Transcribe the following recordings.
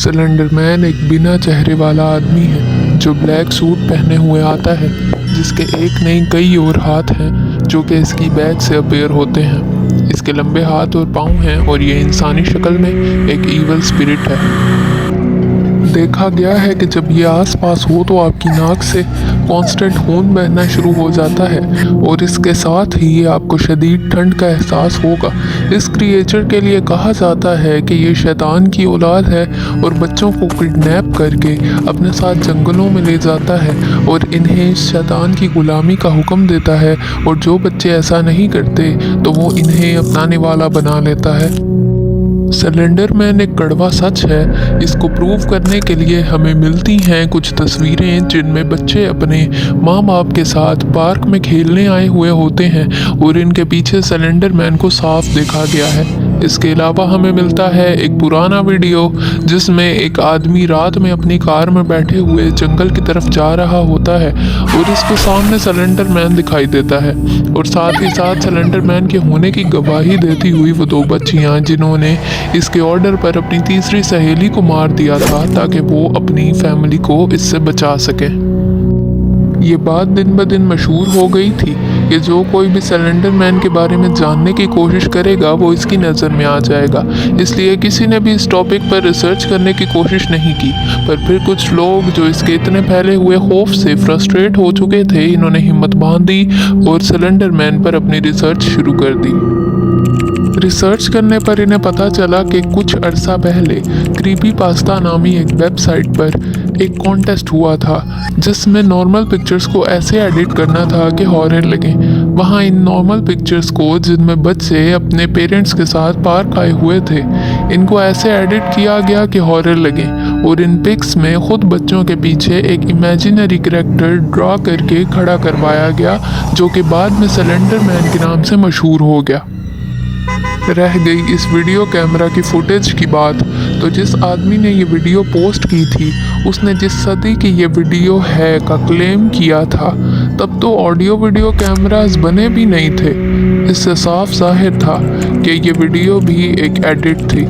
Cylinder man एक बिना चेहरे वाला आदमी है जो ब्लैक सूट पहने हुए आता है, जिसके एक नहीं कई और हाथ हैं जो कि इसकी बैक से अपीयर होते हैं। इसके लंबे हाथ और पाँव हैं और ये इंसानी शक्ल में एक ईवल स्पिरिट है। देखा गया है कि जब ये आसपास हो तो आपकी नाक से कांस्टेंट खून बहना शुरू हो जाता है और इसके साथ ही ये आपको शदीद ठंड का एहसास होगा। इस क्रिएचर के लिए कहा जाता है कि ये शैतान की औलाद है और बच्चों को किडनैप करके अपने साथ जंगलों में ले जाता है और इन्हें इस शैतान की गुलामी का हुक्म देता है, और जो बच्चे ऐसा नहीं करते तो वो इन्हें अपनाने वाला बना लेता है। सिलेंडर मैन एक कड़वा सच है। इसको प्रूव करने के लिए हमें मिलती हैं कुछ तस्वीरें जिनमें बच्चे अपने माँ बाप के साथ पार्क में खेलने आए हुए होते हैं और इनके पीछे सिलेंडर मैन को साफ देखा गया है। इसके अलावा हमें मिलता है एक पुराना वीडियो जिसमें एक आदमी रात में अपनी कार में बैठे हुए जंगल की तरफ जा रहा होता है और इसके सामने सिलेंडर मैन दिखाई देता है, और साथ ही साथ सिलेंडर मैन के होने की गवाही देती हुई वो दो बच्चियां जिन्होंने इसके ऑर्डर पर अपनी तीसरी सहेली को मार दिया था ताकि वो अपनी फैमिली को इससे बचा सके। ये बात दिन ब दिन मशहूर हो गई थी कि जो कोई भी सिलेंडर मैन के बारे में जानने की कोशिश करेगा वो इसकी नज़र में आ जाएगा। इसलिए किसी ने भी इस टॉपिक पर रिसर्च करने की कोशिश नहीं की, पर फिर कुछ लोग जो इसके इतने फैले हुए खौफ से फ्रस्ट्रेट हो चुके थे, इन्होंने हिम्मत बांधी और सिलेंडर मैन पर अपनी रिसर्च शुरू कर दी। रिसर्च करने पर इन्हें पता चला कि कुछ अरसा पहले क्रीपीपास्ता नामी एक वेबसाइट पर एक कॉन्टेस्ट हुआ था जिसमें नॉर्मल पिक्चर्स को ऐसे एडिट करना था कि हॉरर लगे। वहाँ इन नॉर्मल पिक्चर्स को जिनमें बच्चे अपने पेरेंट्स के साथ पार्क आए हुए थे, इनको ऐसे एडिट किया गया कि हॉरर लगे, और इन पिक्स में खुद बच्चों के पीछे एक इमेजिनरी कैरेक्टर ड्रा करके खड़ा करवाया गया जो कि बाद में सिलेंडर मैन के नाम से मशहूर हो गया। रह गई इस वीडियो कैमरा की फुटेज की बात, तो जिस आदमी ने ये वीडियो पोस्ट की थी उसने जिस सदी की ये वीडियो है का क्लेम किया था, तब तो ऑडियो वीडियो कैमरास बने भी नहीं थे। इससे साफ जाहिर था कि ये वीडियो भी एक एडिट थी।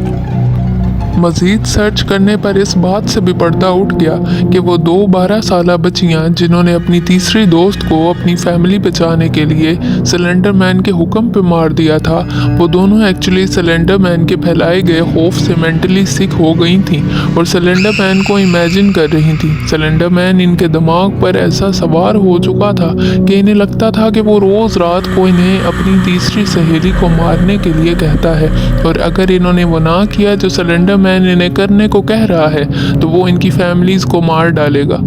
मज़ीद सर्च करने पर इस बात से भी पर्दा उठ गया कि वो दो 12 साला बच्चियाँ जिन्होंने अपनी तीसरी दोस्त को अपनी फैमिली बचाने के लिए सिलेंडर मैन के हुक्म पे मार दिया था, वो दोनों एक्चुअली सिलेंडर मैन के फैलाए गए खौफ से मेंटली सिक हो गई थीं और सिलेंडर मैन को इमेजिन कर रही थीं। सिलेंडर मैन इनके दिमाग पर ऐसा सवार हो चुका था कि इन्हें लगता था कि वो रोज़ रात को इन्हें अपनी तीसरी सहेली को मारने के लिए कहता है, और अगर इन्होंने वो ना किया जो सिलेंडर मैन इन्हें करने को कह रहा है तो वो इनकी फैमिलीज को मार डालेगा।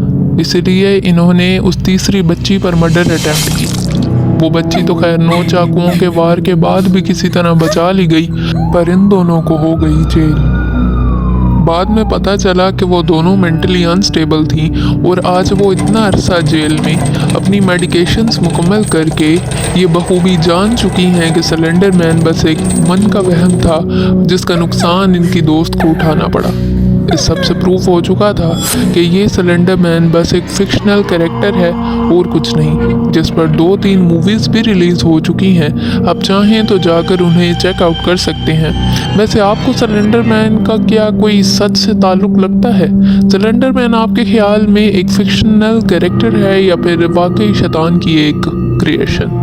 इसलिए इन्होंने उस तीसरी बच्ची पर मर्डर अटेम्प्ट की। वो बच्ची तो खैर 9 चाकुओं के वार के बाद भी किसी तरह बचा ली गई, पर इन दोनों को हो गई जेल। बाद में पता चला कि वो दोनों मेंटली अनस्टेबल थीं और आज वो इतना अरसा जेल में अपनी मेडिकेशंस मुकम्मल करके ये बखूबी जान चुकी हैं कि सिलेंडर मैन बस एक मन का वहम था जिसका नुकसान इनकी दोस्त को उठाना पड़ा। इस सब से प्रूफ हो चुका था कि ये सिलेंडर मैन बस एक फिक्शनल कैरेक्टर है और कुछ नहीं, जिस पर 2-3 मूवीज़ भी रिलीज़ हो चुकी हैं। आप चाहें तो जाकर उन्हें चेकआउट कर सकते हैं। वैसे आपको सिलेंडर मैन का क्या कोई सच से ताल्लुक़ लगता है? सिलेंडर मैन आपके ख्याल में एक फिक्शनल कैरेक्टर है या फिर वाकई शैतान की एक क्रिएशन?